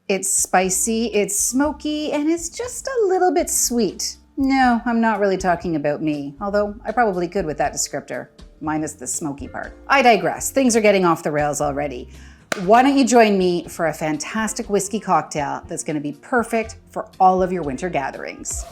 It's spicy, it's smoky, and it's just a little bit sweet. No, I'm not really talking about me, although I probably could with that descriptor, minus the smoky part. I digress. Things are getting off the rails already. Why don't you join me for a fantastic whiskey cocktail that's going to be perfect for all of your winter gatherings.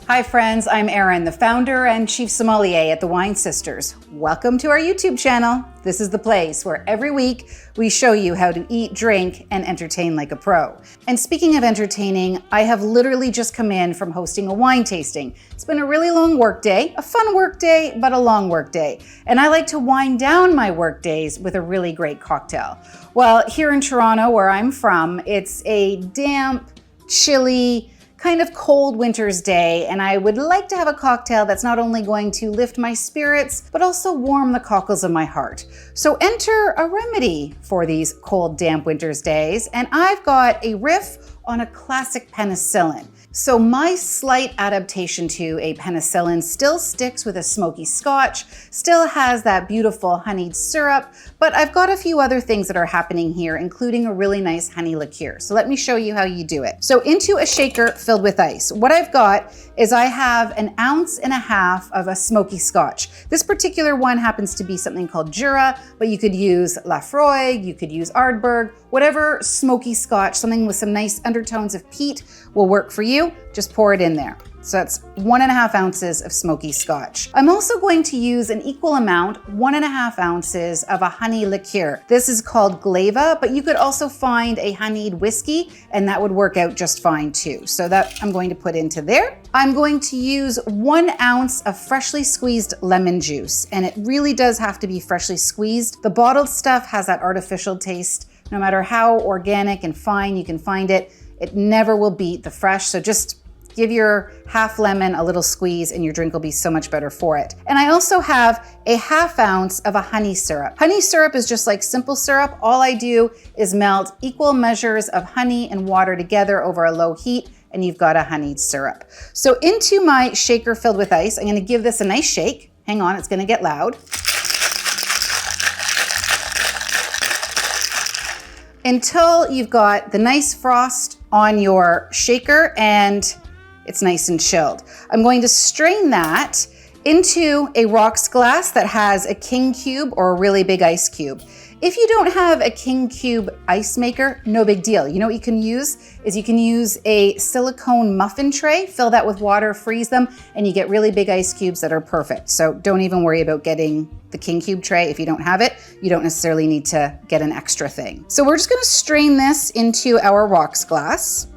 Hi friends, I'm Erin, the founder and chief sommelier at the Wine Sisters. Welcome to our YouTube channel. This is the place where every week we show you how to eat, drink, and entertain like a pro. And speaking of entertaining, I have literally just come in from hosting a wine tasting. It's been a really long work day, a fun work day, but a long work day. And I like to wind down my work days with a really great cocktail. Well, here in Toronto, where I'm from, it's a damp, chilly, kind of cold winter's day, and I would like to have a cocktail that's not only going to lift my spirits, but also warm the cockles of my heart. So enter a remedy for these cold, damp winter's days, and I've got a riff on a classic Penicillin. So my slight adaptation to a Penicillin still sticks with a smoky Scotch, still has that beautiful honeyed syrup, but I've got a few other things that are happening here, including a really nice honey liqueur. So let me show you how you do it. So into a shaker filled with ice, what I've got is I have 1.5 ounces of a smoky Scotch. This particular one happens to be something called Jura, but you could use Laphroaig, you could use Ardberg, whatever smoky Scotch, something with some nice undertones of peat will work for you. Just pour it in there. So that's 1.5 ounces of smoky Scotch. I'm also going to use an equal amount, 1.5 ounces of a honey liqueur. This is called Glayva, but you could also find a honeyed whiskey and that would work out just fine too. So that I'm going to put into there. I'm going to use 1 ounce of freshly squeezed lemon juice, and it really does have to be freshly squeezed. The bottled stuff has that artificial taste. No matter how organic and fine you can find it, it never will beat the fresh. So just give your half lemon a little squeeze and your drink will be so much better for it. And I also have 1/2 ounce of a honey syrup. Honey syrup is just like simple syrup. All I do is melt equal measures of honey and water together over a low heat, and you've got a honeyed syrup. So into my shaker filled with ice, I'm gonna give this a nice shake. Hang on, it's gonna get loud. Until you've got the nice frost on your shaker and it's nice and chilled. I'm going to strain that into a rocks glass that has a king cube or a really big ice cube. If you don't have a king cube ice maker, no big deal. You know what you can use is you can use a silicone muffin tray, fill that with water, freeze them, and you get really big ice cubes that are perfect. So don't even worry about getting the king cube tray. If you don't have it, you don't necessarily need to get an extra thing. So we're just gonna strain this into our rocks glass.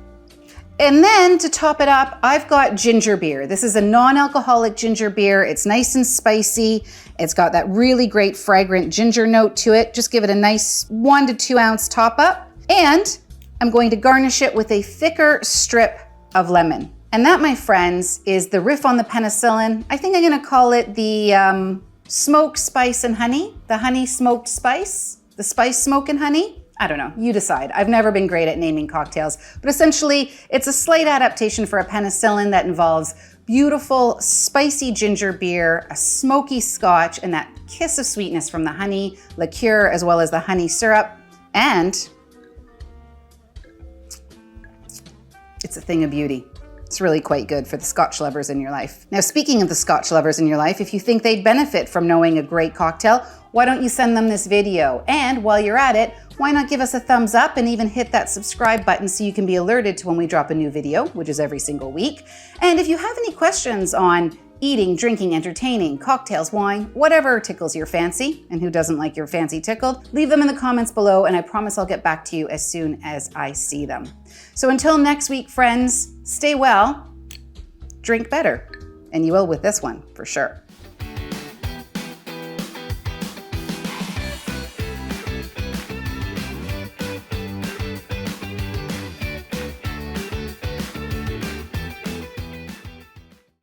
And then to top it up, I've got ginger beer. This is a non-alcoholic ginger beer. It's nice and spicy. It's got that really great fragrant ginger note to it. Just give it a nice 1 to 2 ounce top up. And I'm going to garnish it with a thicker strip of lemon. And that, my friends, is the riff on the Penicillin. I think I'm gonna call it the smoked spice and honey, the honey smoked spice, the spice smoke and honey. I don't know, you decide. I've never been great at naming cocktails, but essentially it's a slight adaptation for a Penicillin that involves beautiful, spicy ginger beer, a smoky Scotch, and that kiss of sweetness from the honey liqueur as well as the honey syrup. And it's a thing of beauty. It's really quite good for the Scotch lovers in your life. Now, speaking of the Scotch lovers in your life, if you think they'd benefit from knowing a great cocktail, why don't you send them this video? And while you're at it, why not give us a thumbs up and even hit that subscribe button so you can be alerted to when we drop a new video, which is every single week. And if you have any questions on eating, drinking, entertaining, cocktails, wine, whatever tickles your fancy, and who doesn't like your fancy tickled, leave them in the comments below and I promise I'll get back to you as soon as I see them. So until next week, friends, stay well, drink better, and you will with this one for sure.